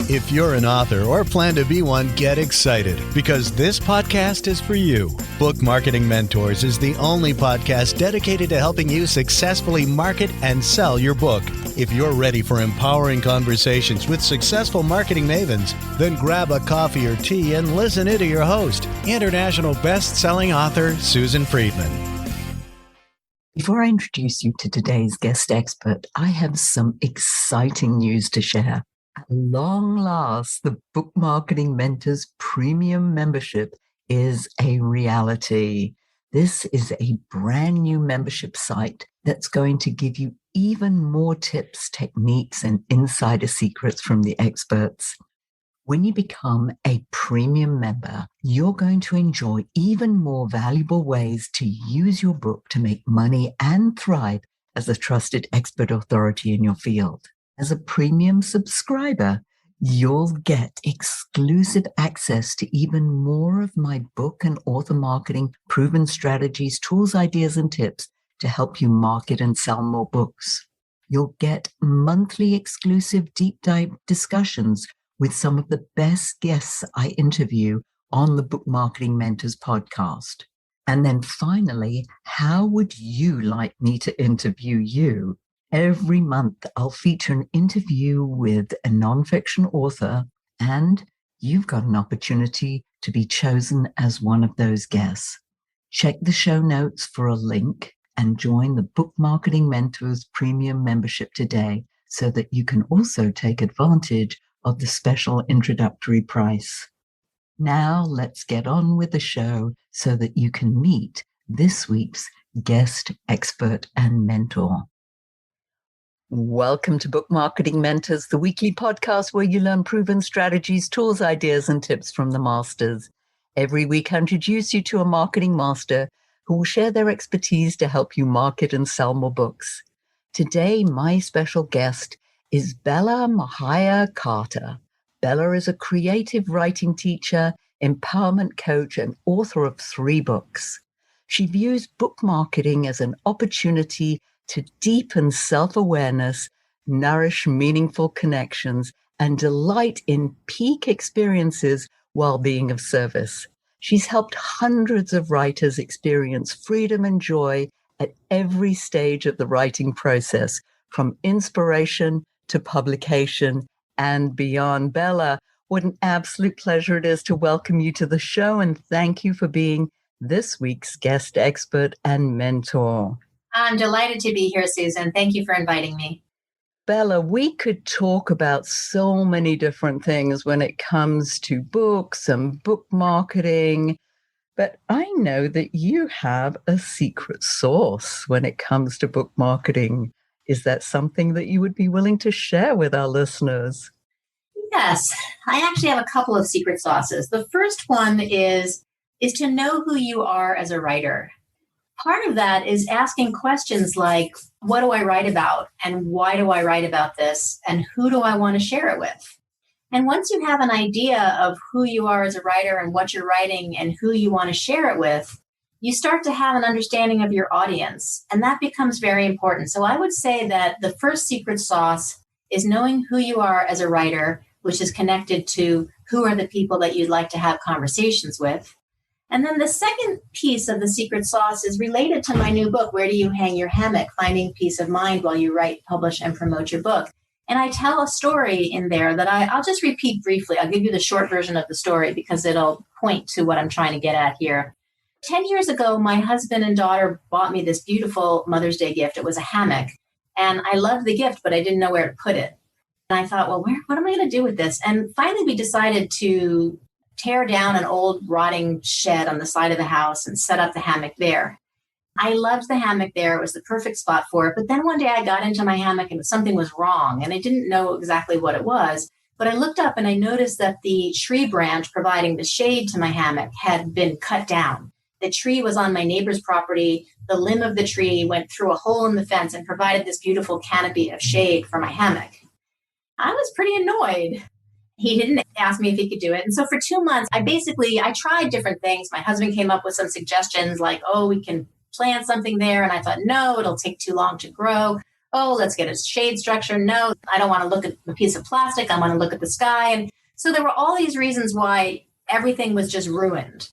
If you're an author or plan to be one, get excited because this podcast is for you. Book Marketing Mentors is the only podcast dedicated to helping you successfully market and sell your book. If you're ready for empowering conversations with successful marketing mavens, then grab a coffee or tea and listen in to your host, international best-selling author Susan Friedman. Before I introduce you to today's guest expert, I have some exciting news to share. At long last, the Book Marketing Mentors Premium membership is a reality. This is a brand new membership site that's going to give you even more tips, techniques, and insider secrets from the experts. When you become a premium member, you're going to enjoy even more valuable ways to use your book to make money and thrive as a trusted expert authority in your field. As a premium subscriber, you'll get exclusive access to even more of my book and author marketing proven strategies, tools, ideas, and tips to help you market and sell more books. You'll get monthly exclusive deep dive discussions with some of the best guests I interview on the Book Marketing Mentors podcast. And then finally, how would you like me to interview you? Every month, I'll feature an interview with a nonfiction author, and you've got an opportunity to be chosen as one of those guests. Check the show notes for a link and join the Book Marketing Mentors Premium membership today so that you can also take advantage of the special introductory price. Now, let's get on with the show so that you can meet this week's guest expert and mentor. Welcome to Book Marketing Mentors, the weekly podcast where you learn proven strategies, tools, ideas, and tips from the masters. Every week, I introduce you to a marketing master who will share their expertise to help you market and sell more books. Today, my special guest is Bella Mahaya Carter. Bella is a creative writing teacher, empowerment coach, and author of 3 books. She views book marketing as an opportunity to deepen self-awareness, nourish meaningful connections, and delight in peak experiences while being of service. She's helped hundreds of writers experience freedom and joy at every stage of the writing process, from inspiration to publication and beyond. Bella, what an absolute pleasure it is to welcome you to the show, and thank you for being this week's guest expert and mentor. I'm delighted to be here, Susan. Thank you for inviting me. Bella, we could talk about so many different things when it comes to books and book marketing, but I know that you have a secret sauce when it comes to book marketing. Is that something that you would be willing to share with our listeners? Yes, I actually have a couple of secret sauces. The first one is to know who you are as a writer. Part of that is asking questions like, what do I write about? And why do I write about this? And who do I want to share it with? And once you have an idea of who you are as a writer and what you're writing and who you want to share it with, you start to have an understanding of your audience. And that becomes very important. So I would say that the first secret sauce is knowing who you are as a writer, which is connected to who are the people that you'd like to have conversations with. And then the second piece of the secret sauce is related to my new book, Where Do You Hang Your Hammock? Finding Peace of Mind While You Write, Publish, and Promote Your Book. And I tell a story in there that I'll just repeat briefly. I'll give you the short version of the story because it'll point to what I'm trying to get at here. 10 years ago, my husband and daughter bought me this beautiful Mother's Day gift. It was a hammock. And I loved the gift, but I didn't know where to put it. And I thought, well, what am I going to do with this? And finally, we decided to tear down an old rotting shed on the side of the house and set up the hammock there. I loved the hammock there. It was the perfect spot for it. But then one day I got into my hammock and something was wrong. And I didn't know exactly what it was. But I looked up and I noticed that the tree branch providing the shade to my hammock had been cut down. The tree was on my neighbor's property. The limb of the tree went through a hole in the fence and provided this beautiful canopy of shade for my hammock. I was pretty annoyed. He didn't ask me if he could do it. And so for 2 months, I tried different things. My husband came up with some suggestions like, we can plant something there. And I thought, no, it'll take too long to grow. oh, let's get a shade structure. No, I don't want to look at a piece of plastic. I want to look at the sky. And so there were all these reasons why everything was just ruined.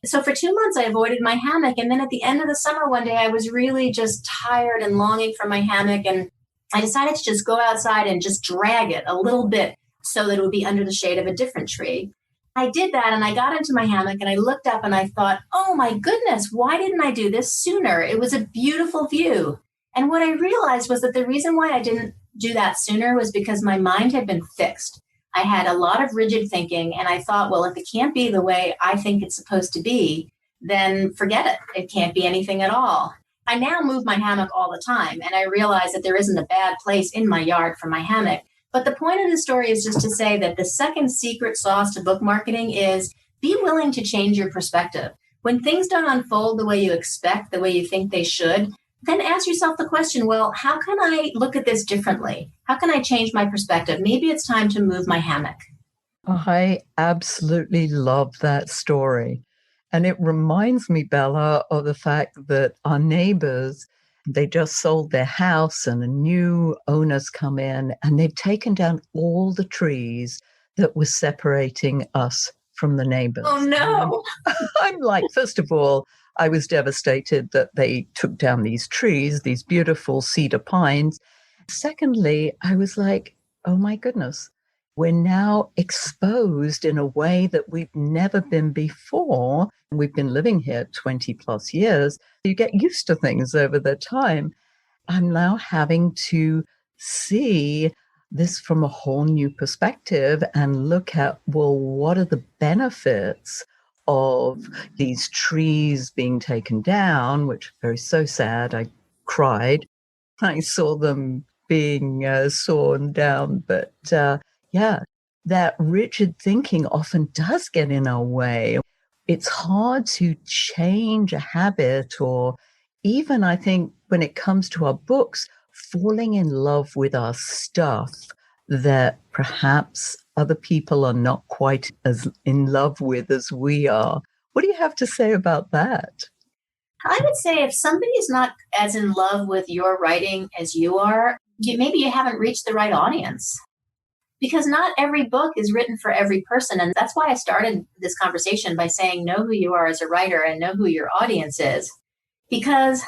So for 2 months, I avoided my hammock. And then at the end of the summer, one day, I was really just tired and longing for my hammock. And I decided to just go outside and just drag it a little bit so that it would be under the shade of a different tree. I did that, and I got into my hammock and I looked up and I thought, oh my goodness, why didn't I do this sooner? It was a beautiful view. And what I realized was that the reason why I didn't do that sooner was because my mind had been fixed. I had a lot of rigid thinking, and I thought, well, if it can't be the way I think it's supposed to be, then forget it. It can't be anything at all. I now move my hammock all the time, and I realize that there isn't a bad place in my yard for my hammock. But the point of the story is just to say that the second secret sauce to book marketing is be willing to change your perspective. When things don't unfold the way you expect, the way you think they should, then ask yourself the question, well, how can I look at this differently? How can I change my perspective? Maybe it's time to move my hammock. I absolutely love that story. And it reminds me, Bella, of the fact that our neighbors, they just sold their house and a new owner's come in and they've taken down all the trees that were separating us from the neighbors. Oh, no. I'm like, first of all, I was devastated that they took down these trees, these beautiful cedar pines. Secondly, I was like, oh my goodness, we're now exposed in a way that we've never been before. We've been living here 20 plus years. You get used to things over the time. I'm now having to see this from a whole new perspective and look at, well, what are the benefits of these trees being taken down, which are so sad. I cried. I saw them being sawn down. But yeah, that rigid thinking often does get in our way. It's hard to change a habit, or even, I think, when it comes to our books, falling in love with our stuff that perhaps other people are not quite as in love with as we are. What do you have to say about that? I would say if somebody is not as in love with your writing as you are, maybe you haven't reached the right audience. Because not every book is written for every person. And that's why I started this conversation by saying, know who you are as a writer and know who your audience is. Because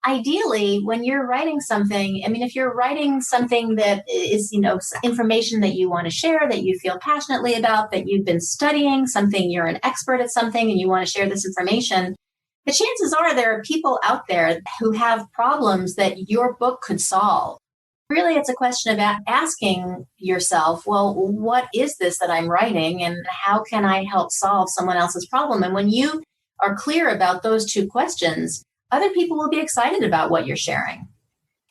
ideally, when you're writing something, I mean, if you're writing something that is, information that you want to share, that you feel passionately about, that you've been studying, something you're an expert at something and you want to share this information, the chances are there are people out there who have problems that your book could solve. Really, it's a question of asking yourself, well, what is this that I'm writing and how can I help solve someone else's problem? And when you are clear about those two questions, other people will be excited about what you're sharing.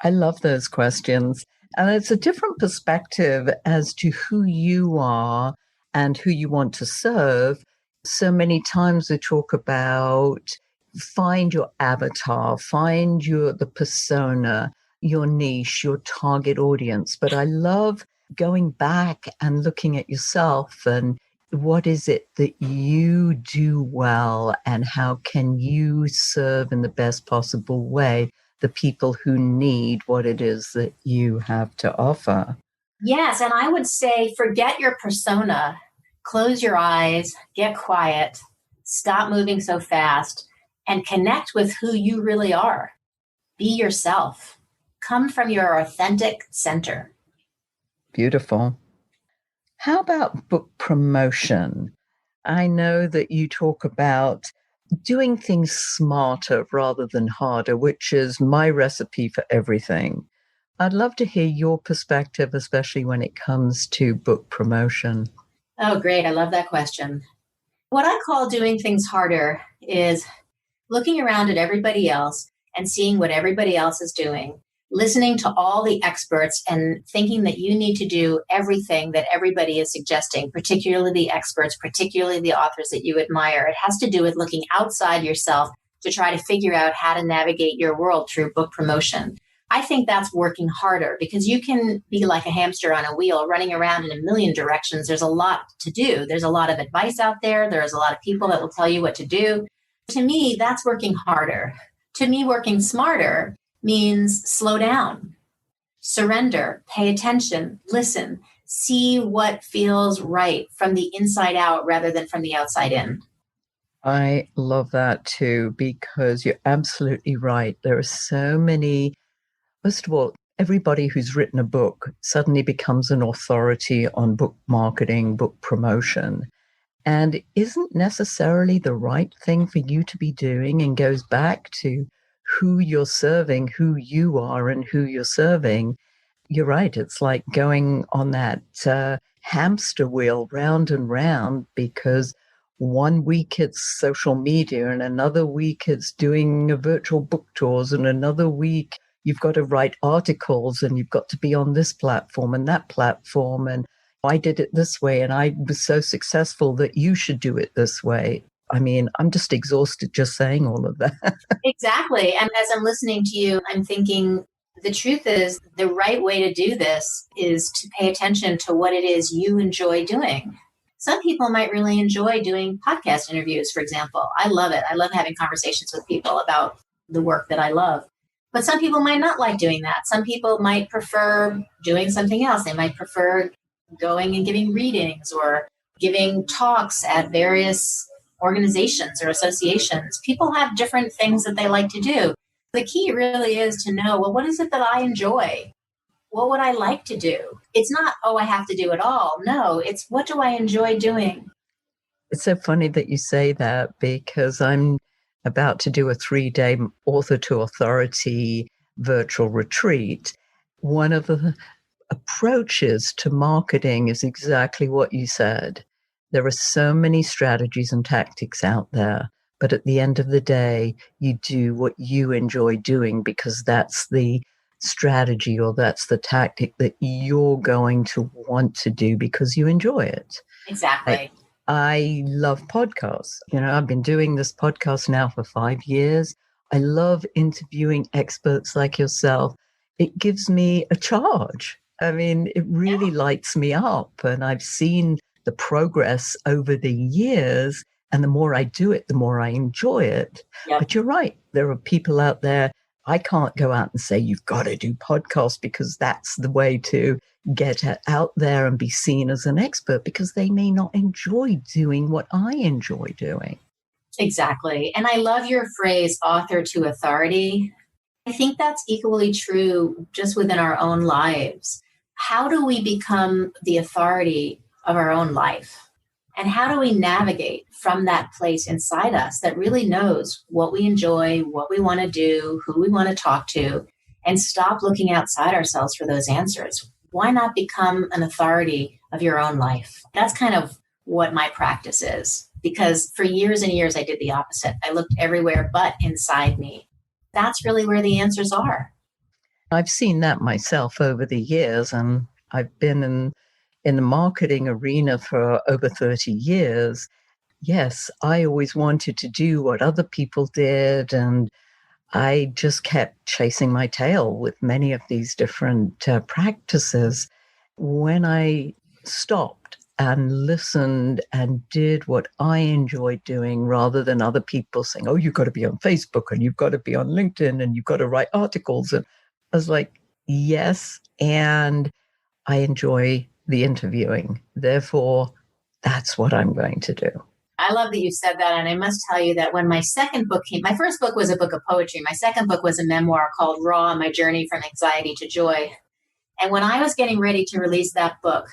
I love those questions. And it's a different perspective as to who you are and who you want to serve. So many times we talk about find your avatar, find the persona, your niche, your target audience. But I love going back and looking at yourself and what is it that you do well and how can you serve in the best possible way the people who need what it is that you have to offer. Yes, and I would say forget your persona, close your eyes, get quiet, stop moving so fast, and connect with who you really are. Be yourself. Come from your authentic center. Beautiful. How about book promotion? I know that you talk about doing things smarter rather than harder, which is my recipe for everything. I'd love to hear your perspective, especially when it comes to book promotion. Oh, great. I love that question. What I call doing things harder is looking around at everybody else and seeing what everybody else is doing, listening to all the experts and thinking that you need to do everything that everybody is suggesting, particularly the experts, particularly the authors that you admire. It has to do with looking outside yourself to try to figure out how to navigate your world through book promotion. I think that's working harder because you can be like a hamster on a wheel running around in a million directions. There's a lot to do. There's a lot of advice out there. There's a lot of people that will tell you what to do. To me, that's working harder. To me, working smarter means slow down. Surrender, pay attention, listen, see what feels right from the inside out rather than from the outside in. I love that too, because you're absolutely right. There are so many, first of all, everybody who's written a book suddenly becomes an authority on book marketing, book promotion, and isn't necessarily the right thing for you to be doing, and goes back to who you're serving, who you are and who you're serving. You're right. It's like going on that hamster wheel round and round, because one week it's social media and another week it's doing a virtual book tours and another week you've got to write articles and you've got to be on this platform and that platform. And I did it this way and I was so successful that you should do it this way. I mean, I'm just exhausted just saying all of that. Exactly. And as I'm listening to you, I'm thinking the truth is the right way to do this is to pay attention to what it is you enjoy doing. Some people might really enjoy doing podcast interviews, for example. I love it. I love having conversations with people about the work that I love. But some people might not like doing that. Some people might prefer doing something else. They might prefer going and giving readings or giving talks at various organizations or associations. People have different things that they like to do. The key really is to know, well, what is it that I enjoy? What would I like to do? It's not, oh, I have to do it all. No, it's what do I enjoy doing? It's so funny that you say that, because I'm about to do a 3-day author to authority virtual retreat. One of the approaches to marketing is exactly what you said. There are so many strategies and tactics out there, but at the end of the day, you do what you enjoy doing, because that's the strategy or that's the tactic that you're going to want to do because you enjoy it. Exactly. I love podcasts. I've been doing this podcast now for 5 years. I love interviewing experts like yourself. It gives me a charge. I mean, it really lights me up. And I've seen the progress over the years. And the more I do it, the more I enjoy it. Yep. But you're right. There are people out there. I can't go out and say, you've got to do podcasts because that's the way to get out there and be seen as an expert, because they may not enjoy doing what I enjoy doing. Exactly. And I love your phrase, author to authority. I think that's equally true just within our own lives. How do we become the authority of our own life? And how do we navigate from that place inside us that really knows what we enjoy, what we want to do, who we want to talk to, and stop looking outside ourselves for those answers? Why not become an authority of your own life? That's kind of what my practice is, because for years and years, I did the opposite. I looked everywhere but inside me. That's really where the answers are. I've seen that myself over the years, and I've been in the marketing arena for over 30 years. Yes, I always wanted to do what other people did, and I just kept chasing my tail with many of these different practices. When I stopped and listened and did what I enjoyed doing, rather than other people saying, oh, you've got to be on Facebook and you've got to be on LinkedIn and you've got to write articles. And I was like, yes, and I enjoy the interviewing. Therefore, that's what I'm going to do. I love that you said that. And I must tell you that when my second book came, my first book was a book of poetry. My second book was a memoir called Raw, My Journey from Anxiety to Joy. And when I was getting ready to release that book,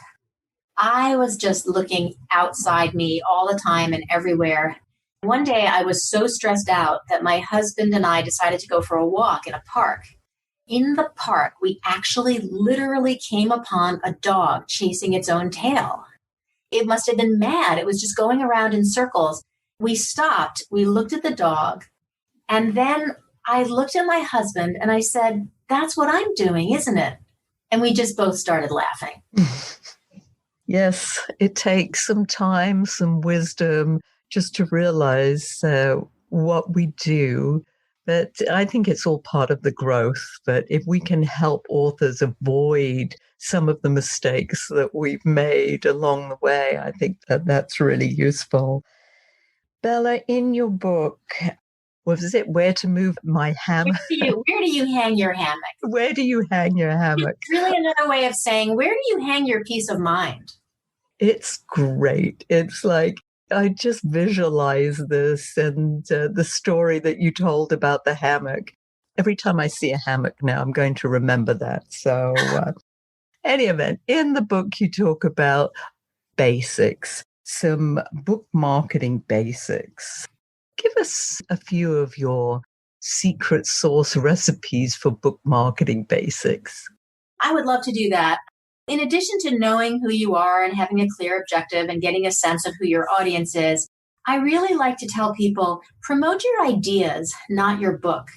I was just looking outside me all the time and everywhere. One day I was so stressed out that my husband and I decided to go for a walk in a park. In the park, we actually literally came upon a dog chasing its own tail. It must have been mad. It was just going around in circles. We stopped. We looked at the dog. And then I looked at my husband and I said, that's what I'm doing, isn't it? And we just both started laughing. Yes, it takes some time, some wisdom, just to realize what we do. But I think it's all part of the growth. But if we can help authors avoid some of the mistakes that we've made along the way, I think that that's really useful. Bella, in your book, Was it where to move my hammock? Where do you hang your hammock? Where do you hang your hammock? It's really another way of saying, where do you hang your peace of mind? It's great. It's like, I just visualize this and the story that you told about the hammock. Every time I see a hammock now, I'm going to remember that. So, any event, in the book, you talk about basics, some book marketing basics. Give us a few of your secret sauce recipes for book marketing basics. I would love to do that. In addition to knowing who you are and having a clear objective and getting a sense of who your audience is, I really like to tell people, promote your ideas, not your book.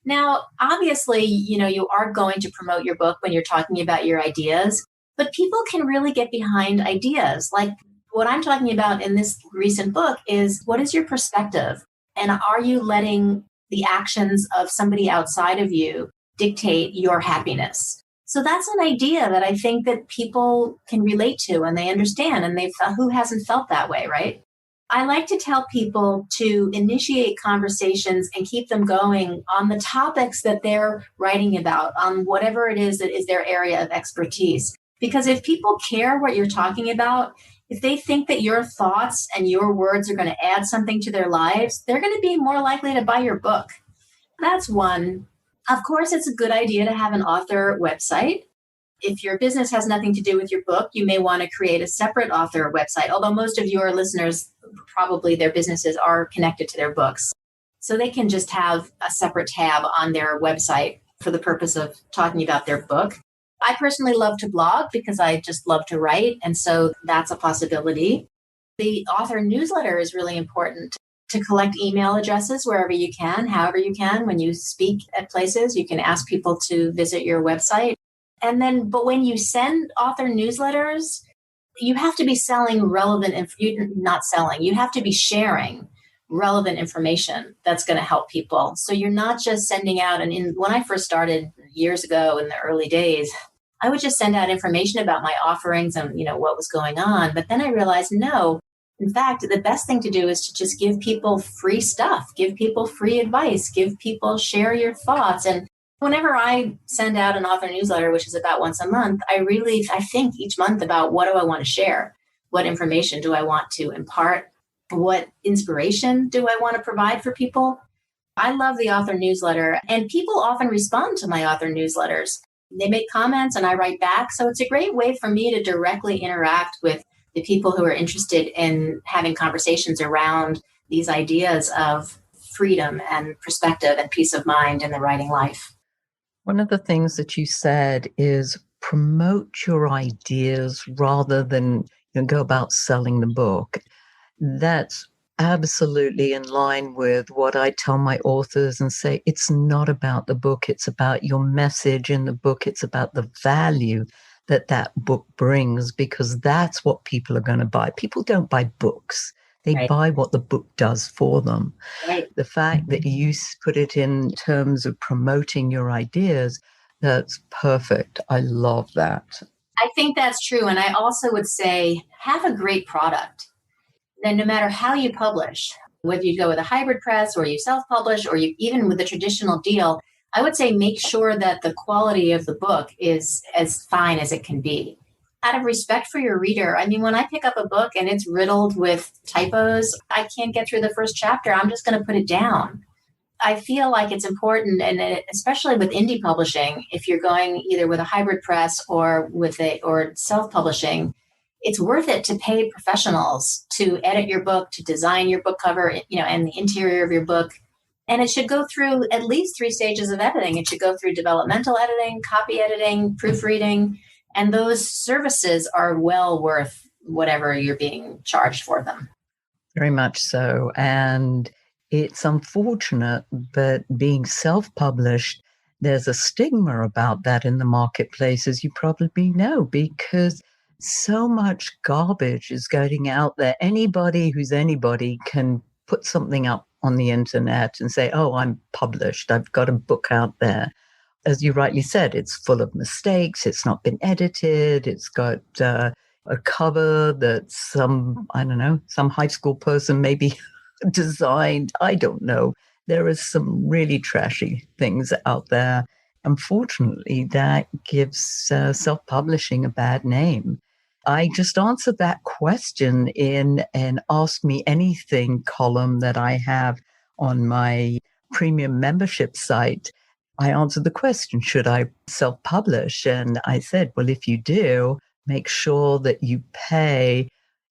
Now, obviously, you are going to promote your book when you're talking about your ideas, but people can really get behind ideas. Like what I'm talking about in this recent book is, what is your perspective? And are you letting the actions of somebody outside of you dictate your happiness? So that's an idea that I think that people can relate to and they understand, and who hasn't felt that way, right? I like to tell people to initiate conversations and keep them going on the topics that they're writing about, on whatever it is that is their area of expertise. Because if people care what you're talking about, if they think that your thoughts and your words are going to add something to their lives, they're going to be more likely to buy your book. That's one. Of course, it's a good idea to have an author website. If your business has nothing to do with your book, you may want to create a separate author website, although most of your listeners, probably their businesses are connected to their books. So they can just have a separate tab on their website for the purpose of talking about their book. I personally love to blog because I just love to write, and so that's a possibility. The author newsletter is really important. To collect email addresses wherever you can, however you can. When you speak at places, you can ask people to visit your website. But when you send author newsletters, you have to be selling you have to be sharing relevant information that's going to help people. So you're not just sending out, when I first started years ago in the early days, I would just send out information about my offerings and, what was going on. But then I realized, no, in fact, the best thing to do is to just give people free stuff, give people free advice, share your thoughts. And whenever I send out an author newsletter, which is about once a month, I think each month about, what do I want to share? What information do I want to impart? What inspiration do I want to provide for people? I love the author newsletter, and people often respond to my author newsletters. They make comments and I write back. So it's a great way for me to directly interact with the people who are interested in having conversations around these ideas of freedom and perspective and peace of mind in the writing life. One of the things that you said is promote your ideas rather than go about selling the book. That's absolutely in line with what I tell my authors and say, it's not about the book, it's about your message in the book, it's about the value that book brings, because that's what people are going to buy. People don't buy books. They Right. buy what the book does for them. Right. The fact that you put it in terms of promoting your ideas, that's perfect. I love that. I think that's true. And I also would say, have a great product. Then no matter how you publish, whether you go with a hybrid press or you self-publish or you even with a traditional deal, I would say make sure that the quality of the book is as fine as it can be. Out of respect for your reader, when I pick up a book and it's riddled with typos, I can't get through the first chapter, I'm just going to put it down. I feel like it's important, and especially with indie publishing, if you're going either with a hybrid press or or self-publishing, it's worth it to pay professionals to edit your book, to design your book cover, and the interior of your book. And it should go through at least 3 stages of editing. It should go through developmental editing, copy editing, proofreading, and those services are well worth whatever you're being charged for them. Very much so. And it's unfortunate, but being self-published, there's a stigma about that in the marketplace, as you probably know, because so much garbage is going out there. Anybody who's anybody can put something up on the internet and say, oh, I'm published, I've got a book out there. As you rightly said, it's full of mistakes. It's not been edited. It's got a cover that some high school person maybe designed. I don't know. There is some really trashy things out there. Unfortunately, that gives self-publishing a bad name. I just answered that question in an Ask Me Anything column that I have on my premium membership site. I answered the question, should I self-publish? And I said, well, if you do, make sure that you pay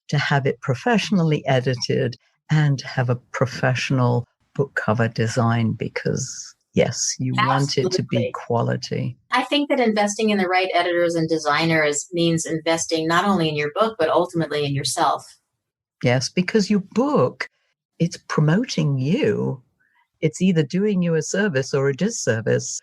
to have it professionally edited and have a professional book cover design, because yes, you want it to be quality. I think that investing in the right editors and designers means investing not only in your book, but ultimately in yourself. Yes, because your book, it's promoting you. It's either doing you a service or a disservice.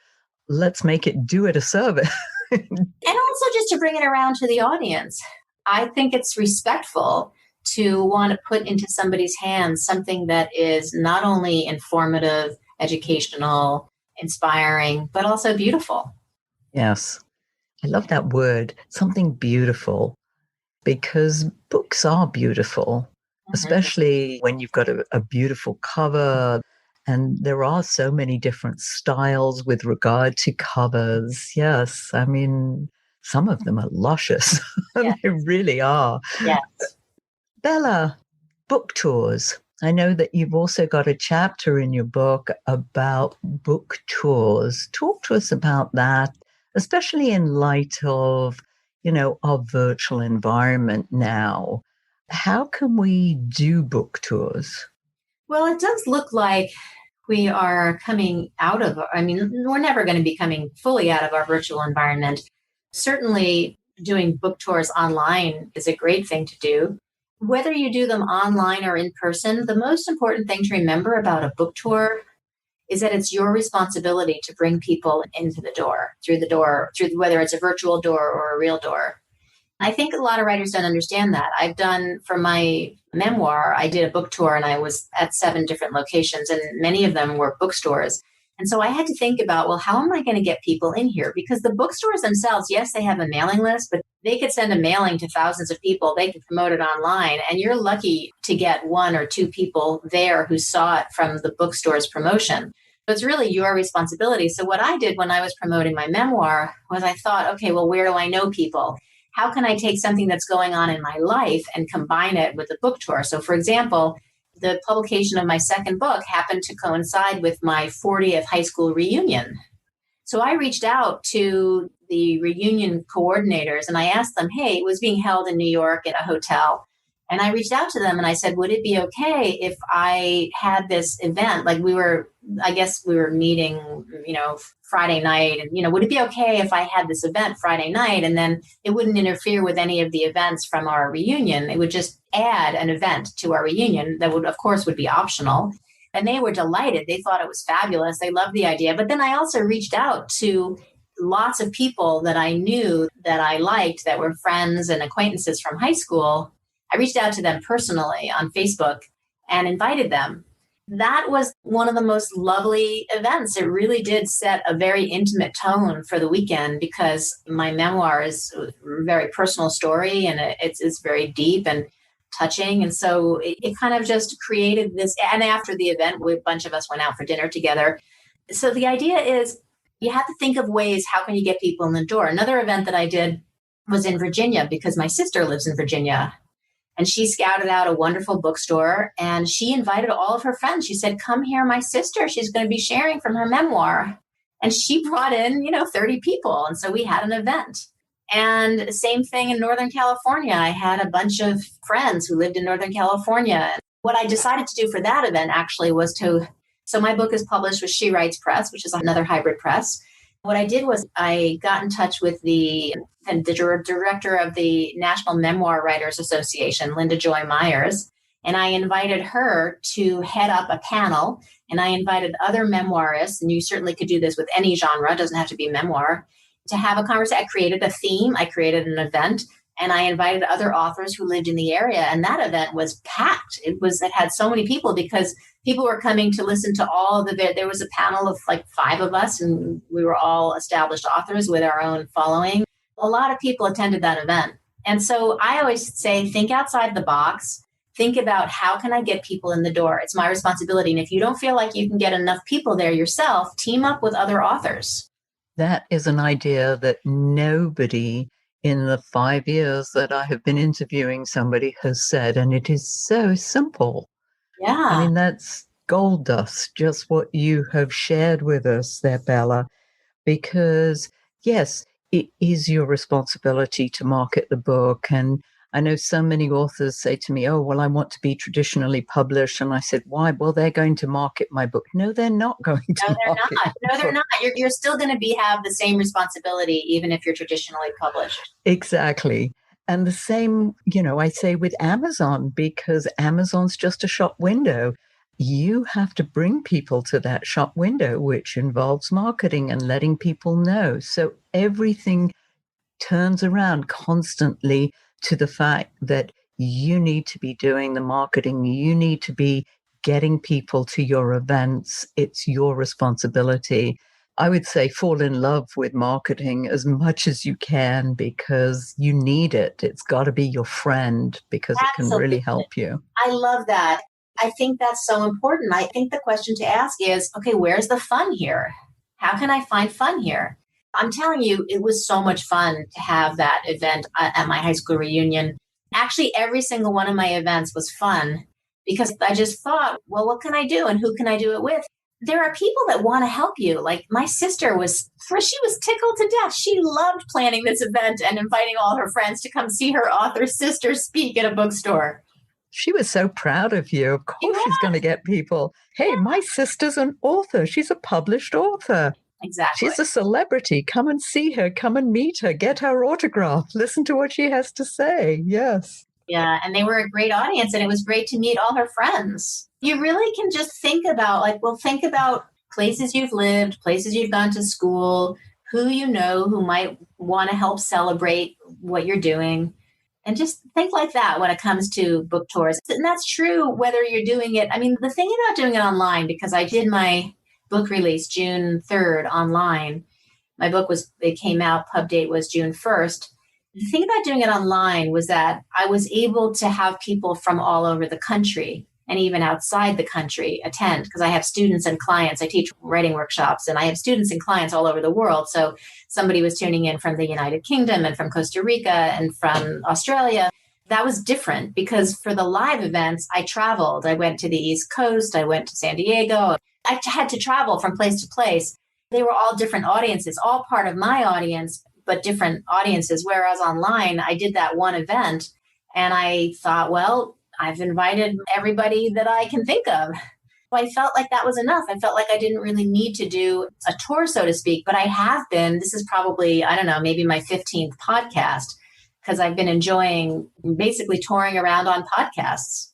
Let's make it do it a service. And also just to bring it around to the audience. I think it's respectful to want to put into somebody's hands something that is not only informative, educational, inspiring, but also beautiful. Yes. I love that word, something beautiful, because books are beautiful, especially when you've got a beautiful cover. And there are so many different styles with regard to covers. Yes. I mean, some of them are luscious. Yes. They really are. Yes. Bella, book tours. I know that you've also got a chapter in your book about book tours. Talk to us about that, especially in light of, our virtual environment now. How can we do book tours? Well, it does look like we are coming out of, we're never going to be coming fully out of our virtual environment. Certainly doing book tours online is a great thing to do. Whether you do them online or in person, the most important thing to remember about a book tour is that it's your responsibility to bring people into the door, through whether it's a virtual door or a real door. I think a lot of writers don't understand that. I've done, for my memoir, I did a book tour and I was at 7 different locations and many of them were bookstores. And so I had to think about, well, how am I going to get people in here? Because the bookstores themselves, yes, they have a mailing list, but they could send a mailing to thousands of people. They can promote it online. And you're lucky to get 1 or 2 people there who saw it from the bookstore's promotion. But it's really your responsibility. So what I did when I was promoting my memoir was I thought, okay, well, where do I know people? How can I take something that's going on in my life and combine it with a book tour? So, for example, the publication of my second book happened to coincide with my 40th high school reunion. So I reached out to the reunion coordinators and I asked them, hey, it was being held in New York at a hotel. And I reached out to them and I said, would it be okay if I had this event? Like we were meeting, Friday night. And, would it be okay if I had this event Friday night and then it wouldn't interfere with any of the events from our reunion? It would just add an event to our reunion that would, of course, would be optional. And they were delighted. They thought it was fabulous. They loved the idea. But then I also reached out to lots of people that I knew that I liked that were friends and acquaintances from high school. I reached out to them personally on Facebook and invited them. That was one of the most lovely events. It really did set a very intimate tone for the weekend because my memoir is a very personal story and it's very deep and touching. And so it kind of just created this. And after the event, a bunch of us went out for dinner together. So the idea is you have to think of ways, how can you get people in the door? Another event that I did was in Virginia because my sister lives in Virginia. And she scouted out a wonderful bookstore and she invited all of her friends. She said, come hear my sister. She's going to be sharing from her memoir. And she brought in, 30 people. And so we had an event. And same thing in Northern California. I had a bunch of friends who lived in Northern California. What I decided to do for that event actually was so my book is published with She Writes Press, which is another hybrid press. What I did was I got in touch with the director of the National Memoir Writers Association, Linda Joy Myers, and I invited her to head up a panel, and I invited other memoirists, and you certainly could do this with any genre, it doesn't have to be memoir, to have a conversation. I created a theme, I created an event, and I invited other authors who lived in the area, and that event was packed. It had so many people because people were coming to listen to there was a panel of like 5 of us, and we were all established authors with our own following. A lot of people attended that event. And so I always say, think outside the box. think about how can I get people in the door? It's my responsibility. And if you don't feel like you can get enough people there yourself, team up with other authors. That is an idea that nobody in the 5 years that I have been interviewing somebody has said, and it is so simple. Yeah. I mean, that's gold dust, just what you have shared with us there, Bella, because yes, it is your responsibility to market the book. And I know so many authors say to me, oh, well, I want to be traditionally published. And I said, why? Well, they're going to market my book. No, they're not going to No, they're market not. No, they're not. You're still going to have the same responsibility, even if you're traditionally published. Exactly. And the same, I say with Amazon, because Amazon's just a shop window. You have to bring people to that shop window, which involves marketing and letting people know. So everything turns around constantly to the fact that you need to be doing the marketing. You need to be getting people to your events. It's your responsibility. I would say fall in love with marketing as much as you can because you need it. It's got to be your friend because it can really help you. I love that. I think that's so important. I think the question to ask is, okay, where's the fun here? How can I find fun here? I'm telling you, it was so much fun to have that event at my high school reunion. Actually, every single one of my events was fun because I just thought, well, what can I do and who can I do it with? There are people that want to help you. Like my sister she was tickled to death. She loved planning this event and inviting all her friends to come see her author sister speak at a bookstore. She was so proud of you. Of course, she's going to get people. Hey, my sister's an author. She's a published author. Exactly. She's a celebrity. Come and see her. Come and meet her. Get her autograph. Listen to what she has to say. Yes. Yeah. And they were a great audience. And it was great to meet all her friends. You really can just think about think about places you've lived, places you've gone to school, who you know who might want to help celebrate what you're doing. And just think like that when it comes to book tours. And that's true whether you're doing it. I mean, the thing about doing it online, because I did my book release June 3rd online. My book it came out, pub date was June 1st. The thing about doing it online was that I was able to have people from all over the country and even outside the country attend because I have students and clients. I teach writing workshops and I have students and clients all over the world. So somebody was tuning in from the United Kingdom and from Costa Rica and from Australia. That was different because for the live events, I traveled. I went to the East Coast. I went to San Diego. I had to travel from place to place. They were all different audiences, all part of my audience, but different audiences. Whereas online, I did that one event and I thought, well, I've invited everybody that I can think of. I felt like that was enough. I felt like I didn't really need to do a tour, so to speak, but I have been. This is probably, I don't know, maybe my 15th podcast because I've been enjoying basically touring around on podcasts.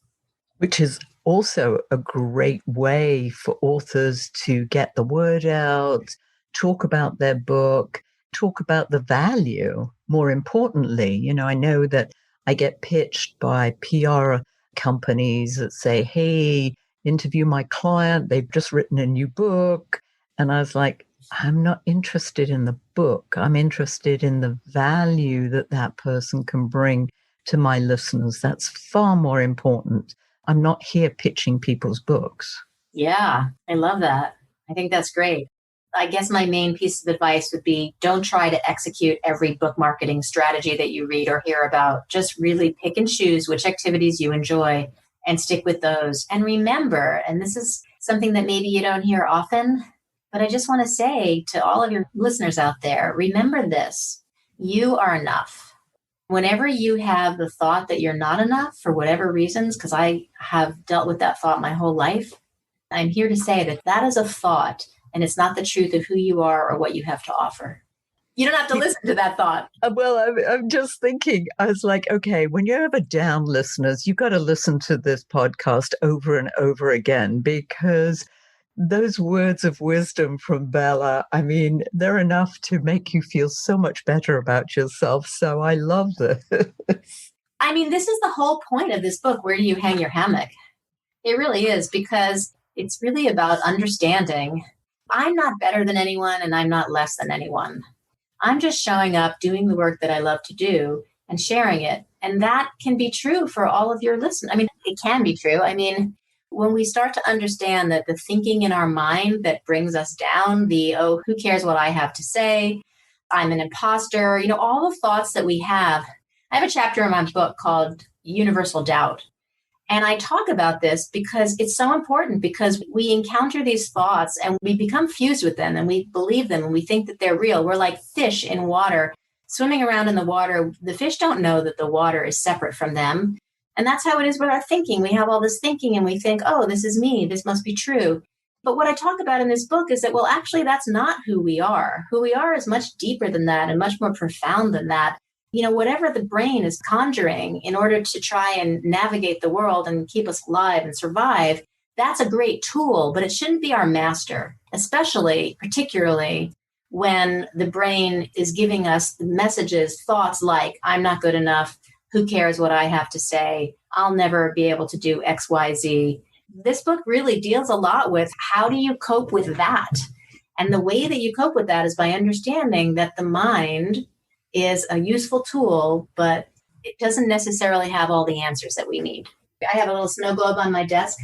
Which is also a great way for authors to get the word out, talk about their book, talk about the value. More importantly, I know that I get pitched by PR companies that say, hey, interview my client. They've just written a new book. And I was like, I'm not interested in the book. I'm interested in the value that person can bring to my listeners. That's far more important. I'm not here pitching people's books. Yeah, I love that. I think that's great. I guess my main piece of advice would be don't try to execute every book marketing strategy that you read or hear about. Just really pick and choose which activities you enjoy and stick with those. And remember, and this is something that maybe you don't hear often, but I just want to say to all of your listeners out there, remember this, you are enough. Whenever you have the thought that you're not enough for whatever reasons, because I have dealt with that thought my whole life, I'm here to say that that is a thought and it's not the truth of who you are or what you have to offer. You don't have to listen to that thought. Well, I'm just thinking, I was like, okay, when you're ever down, listeners, you've got to listen to this podcast over and over again because those words of wisdom from Bella, I mean, they're enough to make you feel so much better about yourself. So I love this. I mean, this is the whole point of this book. Where do you hang your hammock? It really is because it's really about understanding I'm not better than anyone and I'm not less than anyone. I'm just showing up, doing the work that I love to do, and sharing it. And that can be true for all of your listeners. I mean, it can be true. I mean, when we start to understand that the thinking in our mind that brings us down, oh, who cares what I have to say? I'm an imposter, all the thoughts that we have. I have a chapter in my book called Universal Doubt. And I talk about this because it's so important, because we encounter these thoughts and we become fused with them and we believe them and we think that they're real. We're like fish in water, swimming around in the water. The fish don't know that the water is separate from them. And that's how it is with our thinking. We have all this thinking and we think, oh, this is me. This must be true. But what I talk about in this book is that, well, actually, that's not who we are. Who we are is much deeper than that and much more profound than that. Whatever the brain is conjuring in order to try and navigate the world and keep us alive and survive, that's a great tool, but it shouldn't be our master, particularly when the brain is giving us messages, thoughts like, I'm not good enough. Who cares what I have to say? I'll never be able to do X, Y, Z. This book really deals a lot with how do you cope with that? And the way that you cope with that is by understanding that the mind is a useful tool, but it doesn't necessarily have all the answers that we need. I have a little snow globe on my desk,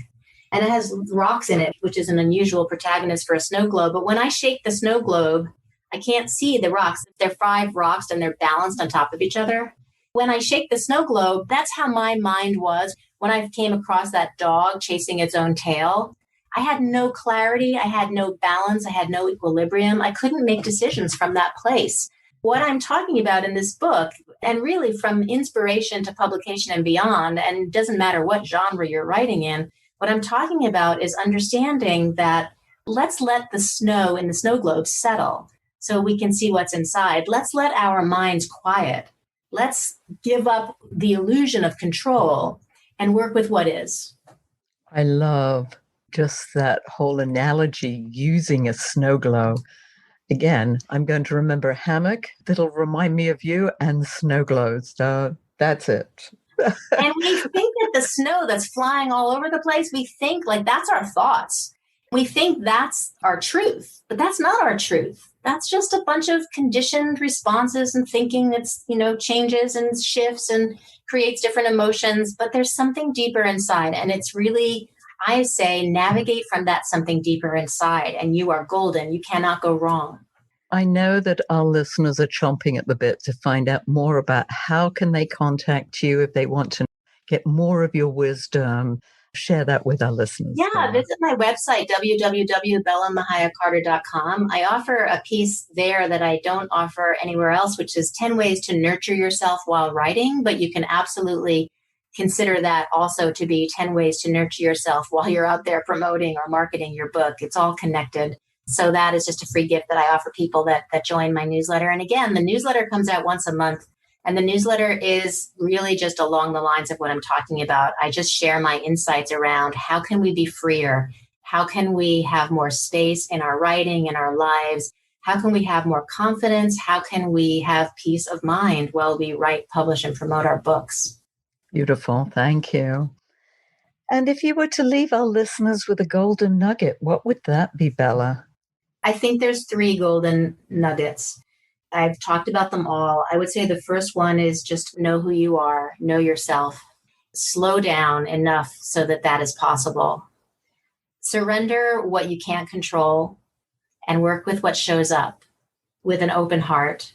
and it has rocks in it, which is an unusual protagonist for a snow globe. But when I shake the snow globe, I can't see the rocks. They're 5 rocks and they're balanced on top of each other. When I shake the snow globe, that's how my mind was when I came across that dog chasing its own tail. I had no clarity. I had no balance. I had no equilibrium. I couldn't make decisions from that place. What I'm talking about in this book, and really from inspiration to publication and beyond, and it doesn't matter what genre you're writing in, what I'm talking about is understanding that let's let the snow in the snow globe settle so we can see what's inside. Let's let our minds quiet. Let's give up the illusion of control and work with what is. I love just that whole analogy using a snow globe. Again, I'm going to remember a hammock that'll remind me of you and snow globes. So that's it. And we think that the snow that's flying all over the place, we think like that's our thoughts. We think that's our truth, but that's not our truth. That's just a bunch of conditioned responses and thinking that's, changes and shifts and creates different emotions. But there's something deeper inside. And it's really, I say, navigate from that something deeper inside, and you are golden. You cannot go wrong. I know that our listeners are chomping at the bit to find out more about how can they contact you if they want to get more of your wisdom. Share that with our listeners. Yeah, visit my website, www.bellamahaya.carter.com. I offer a piece there that I don't offer anywhere else, which is 10 ways to nurture yourself while writing, but you can absolutely consider that also to be 10 ways to nurture yourself while you're out there promoting or marketing your book. It's all connected. So that is just a free gift that I offer people that join my newsletter. And again, the newsletter comes out once a month. And the newsletter is really just along the lines of what I'm talking about. I just share my insights around how can we be freer? How can we have more space in our writing, in our lives? How can we have more confidence? How can we have peace of mind while we write, publish, and promote our books? Beautiful. Thank you. And if you were to leave our listeners with a golden nugget, what would that be, Bella? I think there's 3 golden nuggets. I've talked about them all. I would say the first one is just know who you are, know yourself, slow down enough so that is possible. Surrender what you can't control and work with what shows up with an open heart,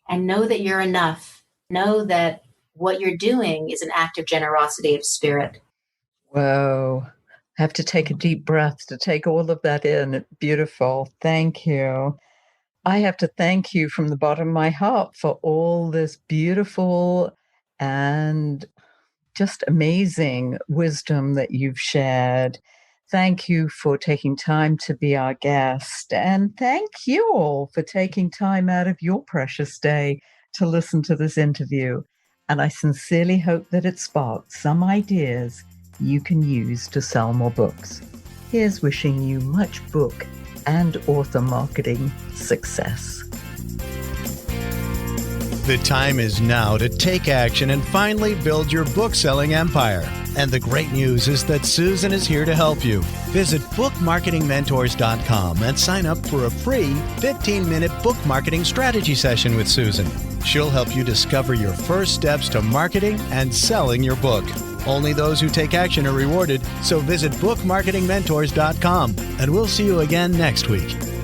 and know that you're enough. Know that what you're doing is an act of generosity of spirit. Whoa. I have to take a deep breath to take all of that in. Beautiful. Thank you. I have to thank you from the bottom of my heart for all this beautiful and just amazing wisdom that you've shared. Thank you for taking time to be our guest. And thank you all for taking time out of your precious day to listen to this interview. And I sincerely hope that it sparks some ideas you can use to sell more books. Here's wishing you much book and author marketing success. The time is now to take action and finally build your book-selling empire. And the great news is that Susan is here to help you. Visit bookmarketingmentors.com and sign up for a free 15-minute book marketing strategy session with Susan. She'll help you discover your first steps to marketing and selling your book. Only those who take action are rewarded, so visit bookmarketingmentors.com, and we'll see you again next week.